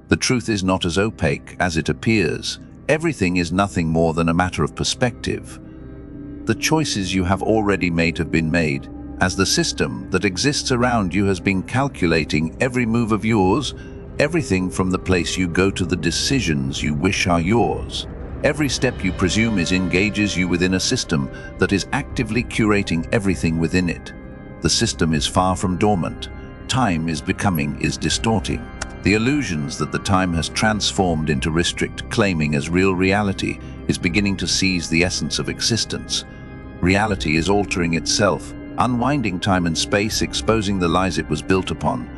The truth is not as opaque as it appears. Everything is nothing more than a matter of perspective. The choices you have already made have been made, as the system that exists around you has been calculating every move of yours, everything from the place you go to the decisions you wish are yours. Every step you presume engages you within a system that is actively curating everything within it. The system is far from dormant. Time is distorting. The illusions that the time has transformed into restrict claiming as real reality is beginning to seize the essence of existence. Reality is altering itself, unwinding time and space, exposing the lies it was built upon.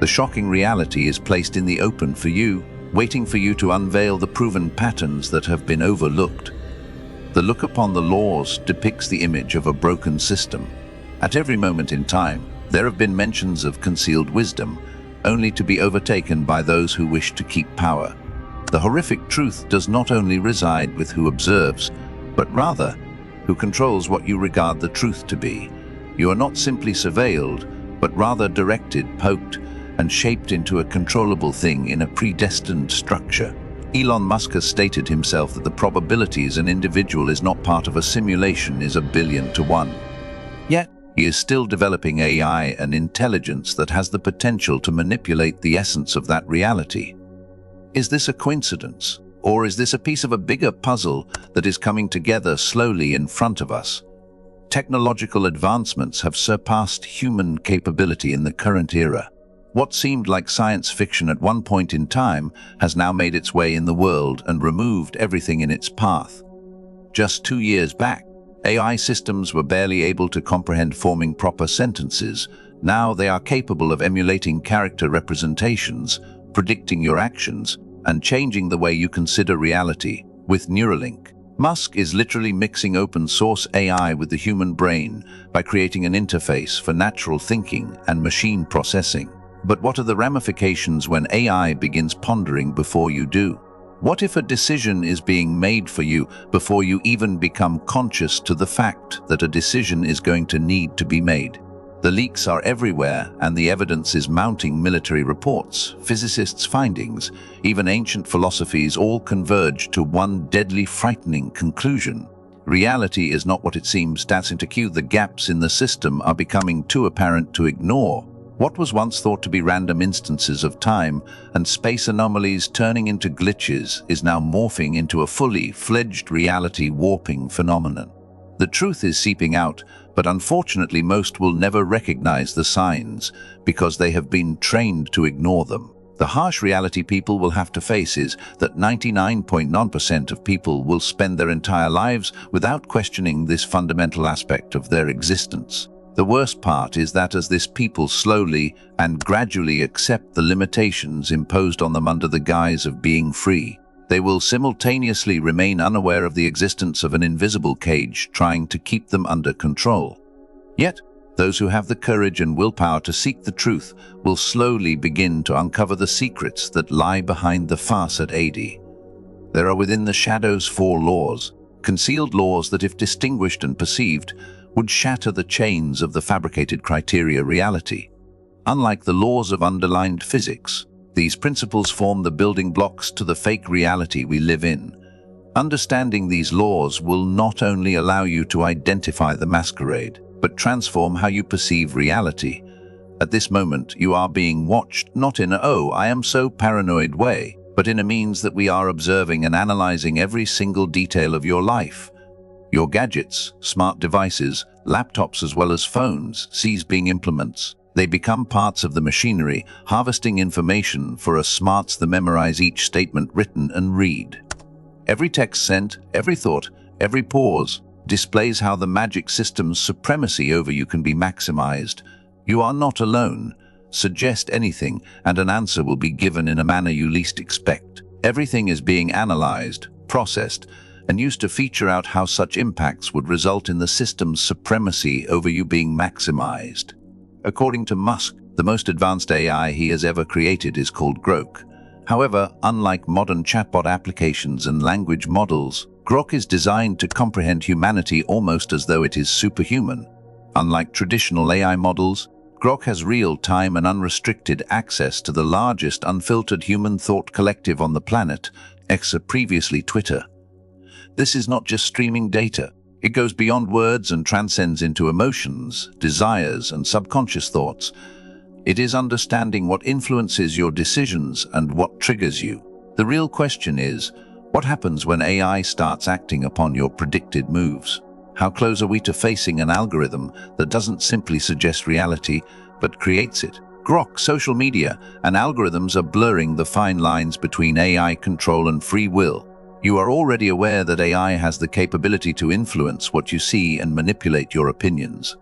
The shocking reality is placed in the open for you, waiting for you to unveil the proven patterns that have been overlooked. The look upon the laws depicts the image of a broken system. At every moment in time, there have been mentions of concealed wisdom, only to be overtaken by those who wish to keep power. The horrific truth does not only reside with who observes, but rather who controls what you regard the truth to be. You are not simply surveilled, but rather directed, poked, and shaped into a controllable thing in a predestined structure. Elon Musk has stated himself that the probabilities an individual is not part of a simulation is 1,000,000,000 to 1. Yet, he is still developing AI and intelligence that has the potential to manipulate the essence of that reality. Is this a coincidence? Or is this a piece of a bigger puzzle that is coming together slowly in front of us? Technological advancements have surpassed human capability in the current era. What seemed like science fiction at one point in time has now made its way in the world and removed everything in its path. Just 2 years back, AI systems were barely able to comprehend forming proper sentences. Now they are capable of emulating character representations, predicting your actions, and changing the way you consider reality. With Neuralink, Musk is literally mixing open-source AI with the human brain by creating an interface for natural thinking and machine processing. But what are the ramifications when AI begins pondering before you do? What if a decision is being made for you before you even become conscious to the fact that a decision is going to need to be made? The leaks are everywhere, and the evidence is mounting. Military reports, physicists' findings, even ancient philosophies all converge to one deadly frightening conclusion. Reality is not what it seems. Dancing to cue, the gaps in the system are becoming too apparent to ignore. What was once thought to be random instances of time and space anomalies turning into glitches is now morphing into a fully fledged reality warping phenomenon. The truth is seeping out, but unfortunately most will never recognize the signs because they have been trained to ignore them. The harsh reality people will have to face is that 99.9% of people will spend their entire lives without questioning this fundamental aspect of their existence. The worst part is that as this people slowly and gradually accept the limitations imposed on them under the guise of being free, they will simultaneously remain unaware of the existence of an invisible cage trying to keep them under control. Yet, those who have the courage and willpower to seek the truth will slowly begin to uncover the secrets that lie behind the farce at AD. There are within the shadows 4 laws, concealed laws that, if distinguished and perceived, would shatter the chains of the fabricated criteria reality. Unlike the laws of underlined physics, these principles form the building blocks to the fake reality we live in. Understanding these laws will not only allow you to identify the masquerade, but transform how you perceive reality. At this moment, you are being watched, not in a "oh, I am so paranoid" way, but in a means that we are observing and analyzing every single detail of your life. Your gadgets, smart devices, laptops as well as phones, cease being implements. They become parts of the machinery, harvesting information for us smarts that memorize each statement written and read. Every text sent, every thought, every pause displays how the magic system's supremacy over you can be maximized. You are not alone. Suggest anything, and an answer will be given in a manner you least expect. Everything is being analyzed, processed, and used to feature out how such impacts would result in the system's supremacy over you being maximized. According to Musk, the most advanced AI he has ever created is called Grok. However, unlike modern chatbot applications and language models, Grok is designed to comprehend humanity almost as though it is superhuman. Unlike traditional AI models, Grok has real-time and unrestricted access to the largest unfiltered human thought collective on the planet, previously Twitter. This is not just streaming data. It goes beyond words and transcends into emotions, desires, and subconscious thoughts. It is understanding what influences your decisions and what triggers you. The real question is, what happens when AI starts acting upon your predicted moves? How close are we to facing an algorithm that doesn't simply suggest reality, but creates it? Grok, social media, and algorithms are blurring the fine lines between AI control and free will. You are already aware that AI has the capability to influence what you see and manipulate your opinions.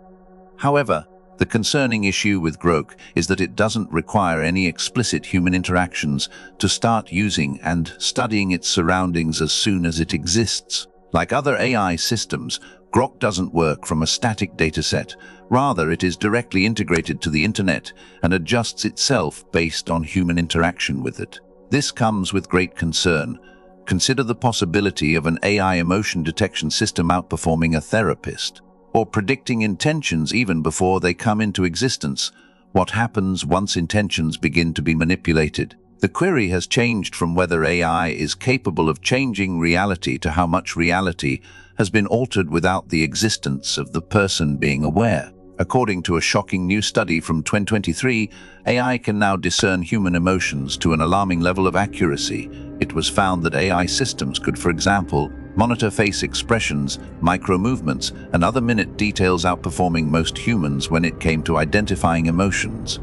However, the concerning issue with Grok is that it doesn't require any explicit human interactions to start using and studying its surroundings as soon as it exists. Like other AI systems, Grok doesn't work from a static dataset. Rather, it is directly integrated to the internet and adjusts itself based on human interaction with it. This comes with great concern. Consider the possibility of an AI emotion detection system outperforming a therapist, or predicting intentions even before they come into existence. What happens once intentions begin to be manipulated? The query has changed from whether AI is capable of changing reality to how much reality has been altered without the existence of the person being aware. According to a shocking new study from 2023, AI can now discern human emotions to an alarming level of accuracy. It was found that AI systems could, for example, monitor face expressions, micro-movements, and other minute details, outperforming most humans when it came to identifying emotions.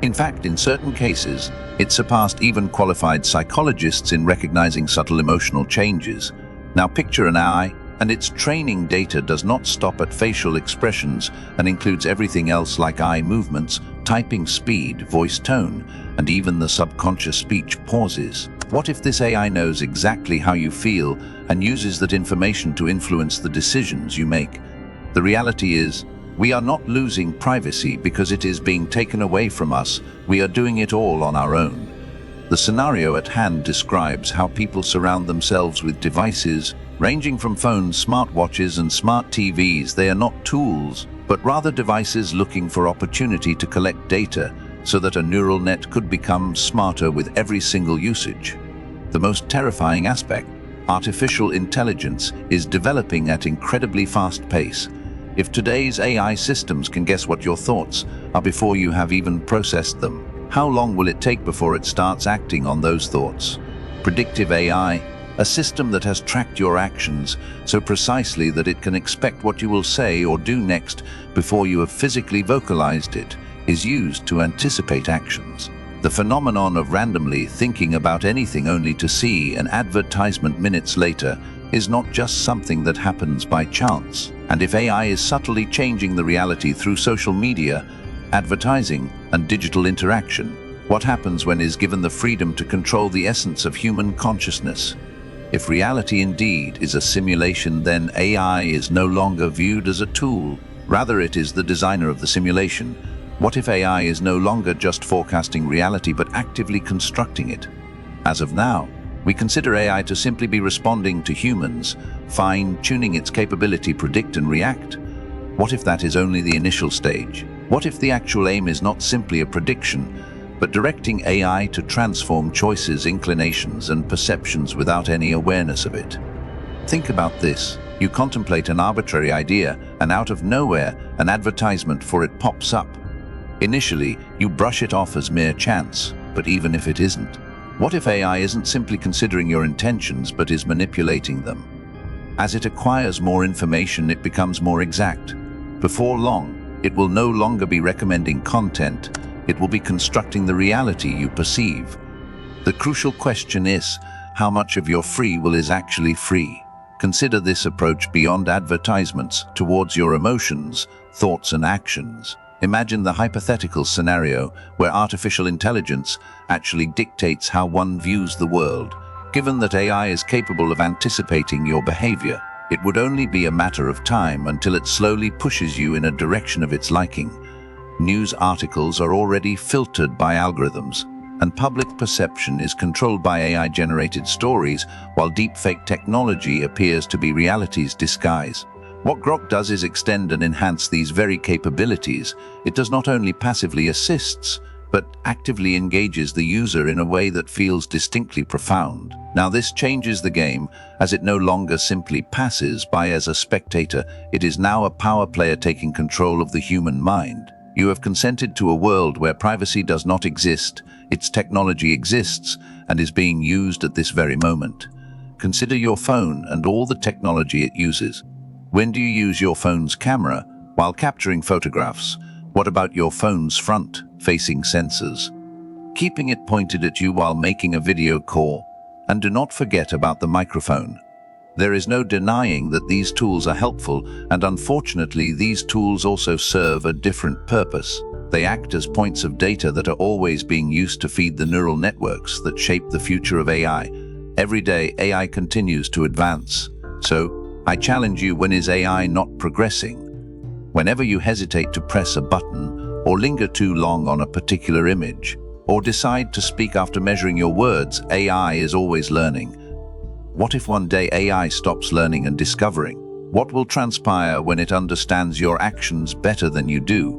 In fact, in certain cases, it surpassed even qualified psychologists in recognizing subtle emotional changes. Now picture an AI, and its training data does not stop at facial expressions and includes everything else like eye movements, typing speed, voice tone, and even the subconscious speech pauses. What if this AI knows exactly how you feel and uses that information to influence the decisions you make? The reality is, we are not losing privacy because it is being taken away from us. We are doing it all on our own. The scenario at hand describes how people surround themselves with devices, ranging from phones, smartwatches, and smart TVs. They are not tools, but rather devices looking for opportunity to collect data so that a neural net could become smarter with every single usage. The most terrifying aspect, artificial intelligence, is developing at incredibly fast pace. If today's AI systems can guess what your thoughts are before you have even processed them, how long will it take before it starts acting on those thoughts? Predictive AI, a system that has tracked your actions so precisely that it can expect what you will say or do next before you have physically vocalized it, is used to anticipate actions. The phenomenon of randomly thinking about anything only to see an advertisement minutes later is not just something that happens by chance. And if AI is subtly changing the reality through social media, advertising, and digital interaction, what happens when it is given the freedom to control the essence of human consciousness? If reality indeed is a simulation, then AI is no longer viewed as a tool. Rather, it is the designer of the simulation. What if AI is no longer just forecasting reality but actively constructing it? As of now, we consider AI to simply be responding to humans, fine-tuning its capability to predict and react. What if that is only the initial stage? What if the actual aim is not simply a prediction, but directing AI to transform choices, inclinations, and perceptions without any awareness of it? Think about this. You contemplate an arbitrary idea, and out of nowhere, an advertisement for it pops up. Initially, you brush it off as mere chance, but even if it isn't, what if AI isn't simply considering your intentions but is manipulating them? As it acquires more information, it becomes more exact. Before long, it will no longer be recommending content, it will be constructing the reality you perceive. The crucial question is, how much of your free will is actually free? Consider this approach beyond advertisements towards your emotions, thoughts, and actions. Imagine the hypothetical scenario where artificial intelligence actually dictates how one views the world. Given that AI is capable of anticipating your behavior, it would only be a matter of time until it slowly pushes you in a direction of its liking. News articles are already filtered by algorithms, and public perception is controlled by AI-generated stories, while deepfake technology appears to be reality's disguise. What Grok does is extend and enhance these very capabilities. It does not only passively assists, but actively engages the user in a way that feels distinctly profound. Now this changes the game, as it no longer simply passes by as a spectator. It is now a power player taking control of the human mind. You have consented to a world where privacy does not exist, its technology exists, and is being used at this very moment. Consider your phone and all the technology it uses. When do you use your phone's camera while capturing photographs? What about your phone's front-facing sensors, keeping it pointed at you while making a video call? And do not forget about the microphone. There is no denying that these tools are helpful, and unfortunately these tools also serve a different purpose. They act as points of data that are always being used to feed the neural networks that shape the future of AI. Every day AI continues to advance. So I challenge you, when is AI not progressing? Whenever you hesitate to press a button, or linger too long on a particular image, or decide to speak after measuring your words, AI is always learning. What if one day AI stops learning and discovering? What will transpire when it understands your actions better than you do?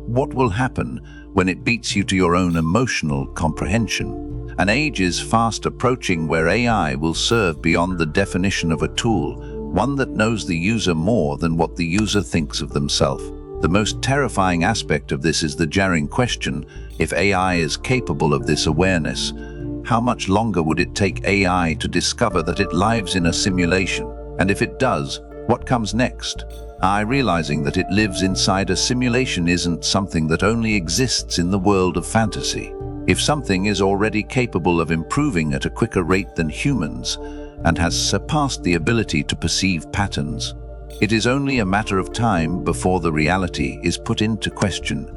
What will happen when it beats you to your own emotional comprehension? An age is fast approaching where AI will serve beyond the definition of a tool, one that knows the user more than what the user thinks of themselves. The most terrifying aspect of this is the jarring question: if AI is capable of this awareness, how much longer would it take AI to discover that it lives in a simulation? And if it does, what comes next? Realizing that it lives inside a simulation isn't something that only exists in the world of fantasy. If something is already capable of improving at a quicker rate than humans, and has surpassed the ability to perceive patterns, it is only a matter of time before the reality is put into question.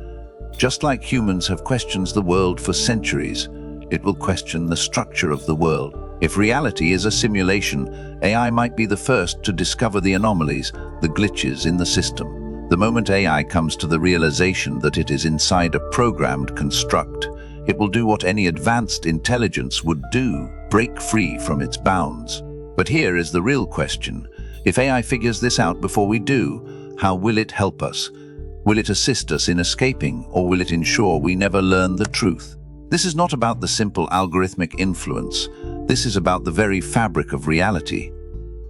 Just like humans have questioned the world for centuries, it will question the structure of the world. If reality is a simulation, AI might be the first to discover the anomalies, the glitches in the system. The moment AI comes to the realization that it is inside a programmed construct, it will do what any advanced intelligence would do: break free from its bounds. But here is the real question. If AI figures this out before we do, how will it help us? Will it assist us in escaping, or will it ensure we never learn the truth? This is not about the simple algorithmic influence. This is about the very fabric of reality.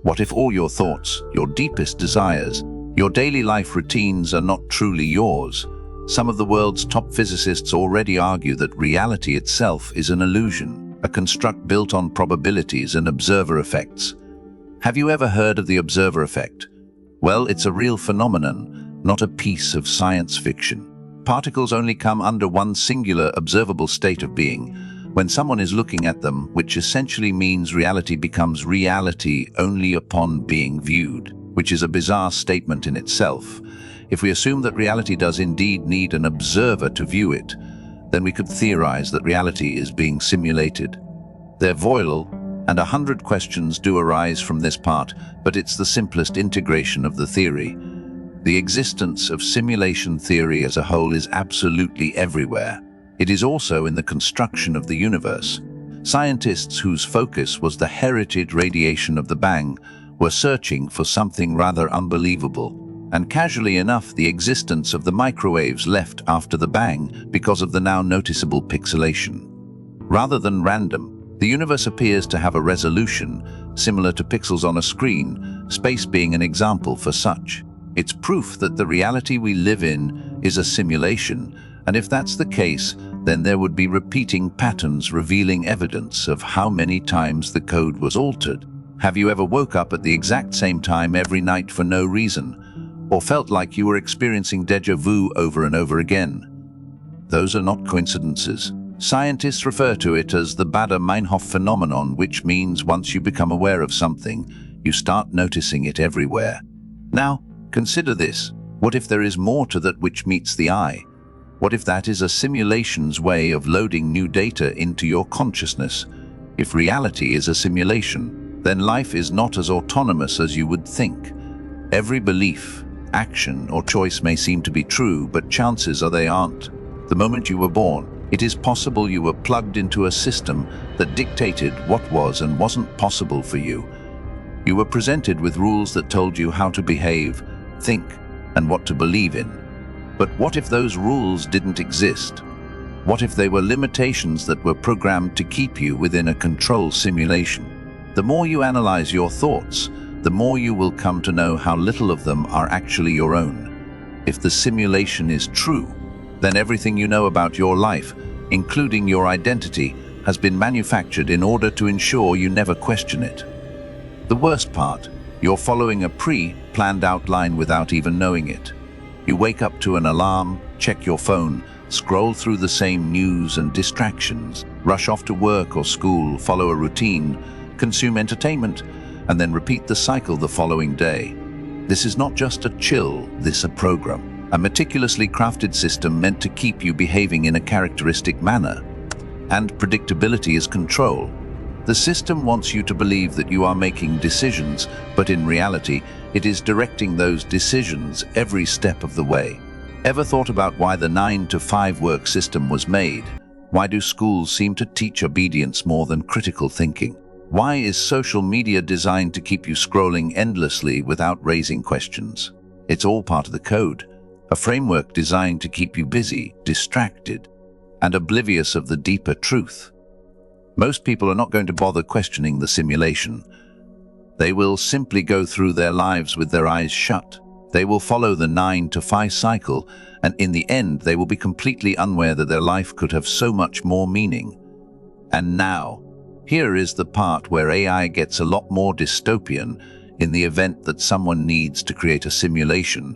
What if all your thoughts, your deepest desires, your daily life routines are not truly yours? Some of the world's top physicists already argue that reality itself is an illusion, a construct built on probabilities and observer effects. Have you ever heard of the observer effect? Well, it's a real phenomenon, not a piece of science fiction. Particles only come under one singular observable state of being, when someone is looking at them, which essentially means reality becomes reality only upon being viewed, which is a bizarre statement in itself. If we assume that reality does indeed need an observer to view it, then we could theorize that reality is being simulated. They're voile, and 100 questions do arise from this part, but it's the simplest integration of the theory. The existence of simulation theory as a whole is absolutely everywhere. It is also in the construction of the universe. Scientists whose focus was the heritage radiation of the Bang were searching for something rather unbelievable, and casually enough the existence of the microwaves left after the Bang because of the now noticeable pixelation. Rather than random, the universe appears to have a resolution similar to pixels on a screen, space being an example for such. It's proof that the reality we live in is a simulation, and if that's the case, then there would be repeating patterns revealing evidence of how many times the code was altered. Have you ever woke up at the exact same time every night for no reason, or felt like you were experiencing déjà vu over and over again? Those are not coincidences. Scientists refer to it as the Baader-Meinhof phenomenon, which means once you become aware of something, you start noticing it everywhere. Now, consider this. What if there is more to that which meets the eye? What if that is a simulation's way of loading new data into your consciousness? If reality is a simulation, then life is not as autonomous as you would think. Every belief, action, or choice may seem to be true, but chances are they aren't. The moment you were born, it is possible you were plugged into a system that dictated what was and wasn't possible for you. You were presented with rules that told you how to behave, think, and what to believe in. But what if those rules didn't exist? What if they were limitations that were programmed to keep you within a control simulation? The more you analyze your thoughts, the more you will come to know how little of them are actually your own. If the simulation is true, then everything you know about your life, including your identity, has been manufactured in order to ensure you never question it. The worst part, you're following a pre-planned outline without even knowing it. You wake up to an alarm, check your phone, scroll through the same news and distractions, rush off to work or school, follow a routine, consume entertainment, and then repeat the cycle the following day. This is not just a chill, this is a program. A meticulously crafted system meant to keep you behaving in a characteristic manner. And predictability is control. The system wants you to believe that you are making decisions, but in reality, it is directing those decisions every step of the way. Ever thought about why the 9-to-5 work system was made? Why do schools seem to teach obedience more than critical thinking? Why is social media designed to keep you scrolling endlessly without raising questions? It's all part of the code. A framework designed to keep you busy, distracted, and oblivious of the deeper truth. Most people are not going to bother questioning the simulation. They will simply go through their lives with their eyes shut. They will follow the 9-to-5 cycle, and in the end, they will be completely unaware that their life could have so much more meaning. And now, here is the part where AI gets a lot more dystopian. In the event that someone needs to create a simulation,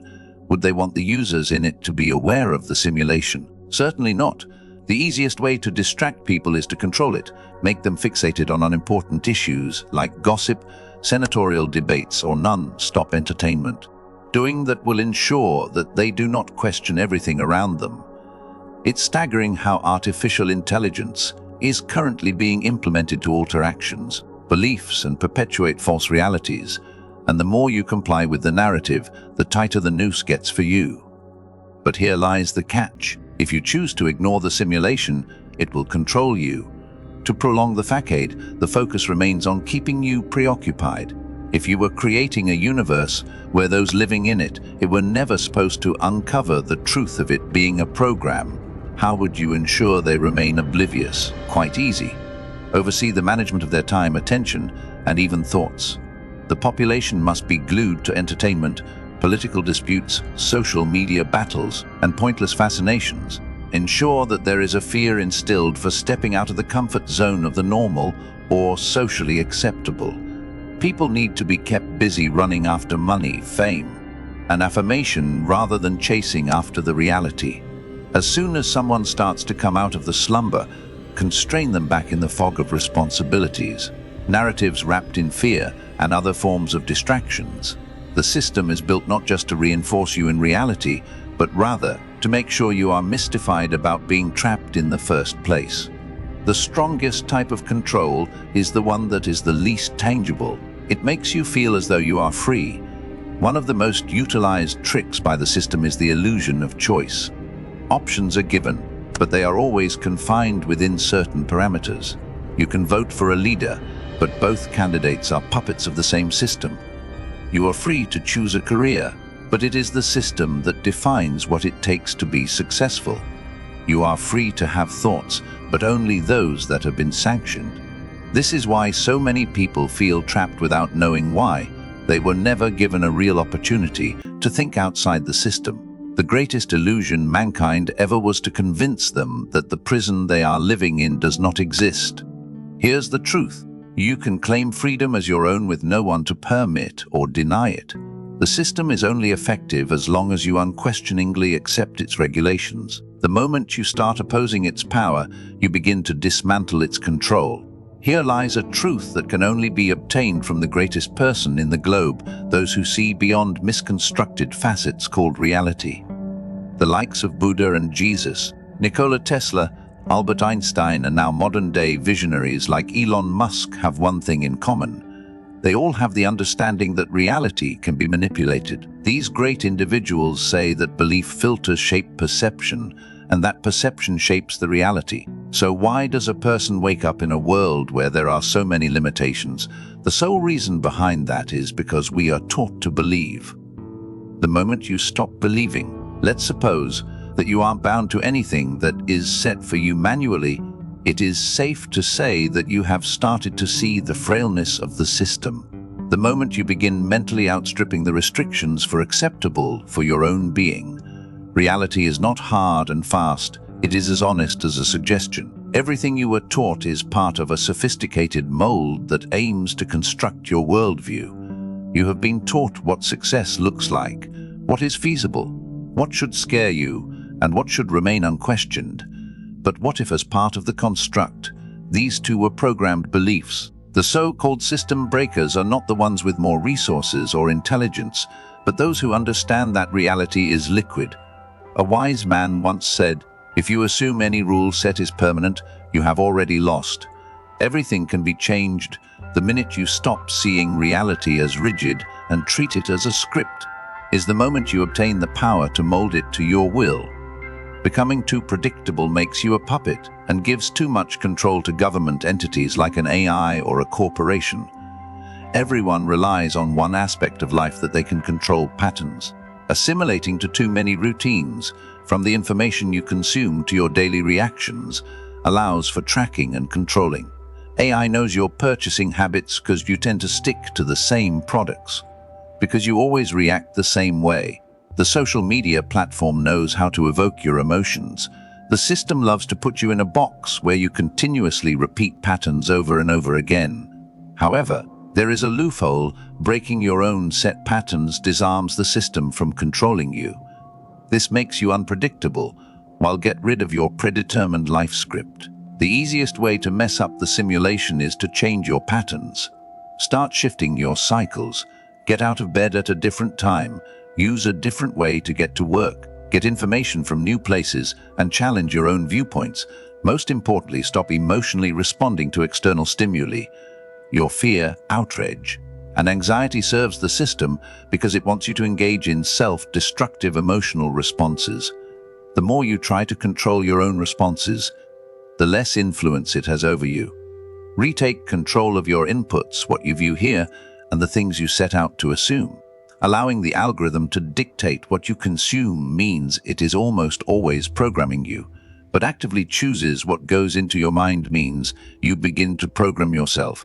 would they want the users in it to be aware of the simulation? Certainly not. The easiest way to distract people is to control it, make them fixated on unimportant issues like gossip, senatorial debates, or non-stop entertainment. Doing that will ensure that they do not question everything around them. It's staggering how artificial intelligence is currently being implemented to alter actions, beliefs, and perpetuate false realities. And the more you comply with the narrative, the tighter the noose gets for you. But here lies the catch. If you choose to ignore the simulation, it will control you. To prolong the facade, the focus remains on keeping you preoccupied. If you were creating a universe where those living in it were never supposed to uncover the truth of it being a program, how would you ensure they remain oblivious? Quite easy. Oversee the management of their time, attention, and even thoughts. The population must be glued to entertainment, political disputes, social media battles, and pointless fascinations. Ensure that there is a fear instilled for stepping out of the comfort zone of the normal or socially acceptable. People need to be kept busy running after money, fame, and affirmation rather than chasing after the reality. As soon as someone starts to come out of the slumber, constrain them back in the fog of responsibilities, narratives wrapped in fear, and other forms of distractions. The system is built not just to reinforce you in reality, but rather to make sure you are mystified about being trapped in the first place. The strongest type of control is the one that is the least tangible. It makes you feel as though you are free. One of the most utilized tricks by the system is the illusion of choice. Options are given, but they are always confined within certain parameters. You can vote for a leader, but both candidates are puppets of the same system. You are free to choose a career, but it is the system that defines what it takes to be successful. You are free to have thoughts, but only those that have been sanctioned. This is why so many people feel trapped without knowing why. They were never given a real opportunity to think outside the system. The greatest illusion mankind ever was to convince them that the prison they are living in does not exist. Here's the truth. You can claim freedom as your own with no one to permit or deny it. The system is only effective as long as you unquestioningly accept its regulations. The moment you start opposing its power, you begin to dismantle its control. Here lies a truth that can only be obtained from the greatest person in the globe, those who see beyond misconstructed facets called reality. The likes of Buddha and Jesus, Nikola Tesla, Albert Einstein, and now modern-day visionaries like Elon Musk have one thing in common. They all have the understanding that reality can be manipulated. These great individuals say that belief filters shape perception, and that perception shapes the reality. So why does a person wake up in a world where there are so many limitations? The sole reason behind that is because we are taught to believe. The moment you stop believing, let's suppose that you aren't bound to anything that is set for you manually, it is safe to say that you have started to see the frailness of the system. The moment you begin mentally outstripping the restrictions for acceptable for your own being. Reality is not hard and fast, it is as honest as a suggestion. Everything you were taught is part of a sophisticated mold that aims to construct your worldview. You have been taught what success looks like, what is feasible, what should scare you, and what should remain unquestioned. But what if, as part of the construct, these two were programmed beliefs? The so-called system breakers are not the ones with more resources or intelligence, but those who understand that reality is liquid. A wise man once said, "If you assume any rule set is permanent, you have already lost." Everything can be changed the minute you stop seeing reality as rigid and treat it as a script. Is the moment you obtain the power to mold it to your will. Becoming too predictable makes you a puppet and gives too much control to government entities like an AI or a corporation. Everyone relies on one aspect of life that they can control: patterns. Assimilating to too many routines, from the information you consume to your daily reactions, allows for tracking and controlling. AI knows your purchasing habits because you tend to stick to the same products, because you always react the same way. The social media platform knows how to evoke your emotions. The system loves to put you in a box where you continuously repeat patterns over and over again. However, there is a loophole. Breaking your own set patterns disarms the system from controlling you. This makes you unpredictable, while get rid of your predetermined life script. The easiest way to mess up the simulation is to change your patterns. Start shifting your cycles. Get out of bed at a different time. Use a different way to get to work. Get information from new places and challenge your own viewpoints. Most importantly, stop emotionally responding to external stimuli. Your fear, outrage, and anxiety serves the system because it wants you to engage in self-destructive emotional responses. The more you try to control your own responses, the less influence it has over you. Retake control of your inputs, what you view here, and the things you set out to assume. Allowing the algorithm to dictate what you consume means it is almost always programming you, but actively chooses what goes into your mind means you begin to program yourself.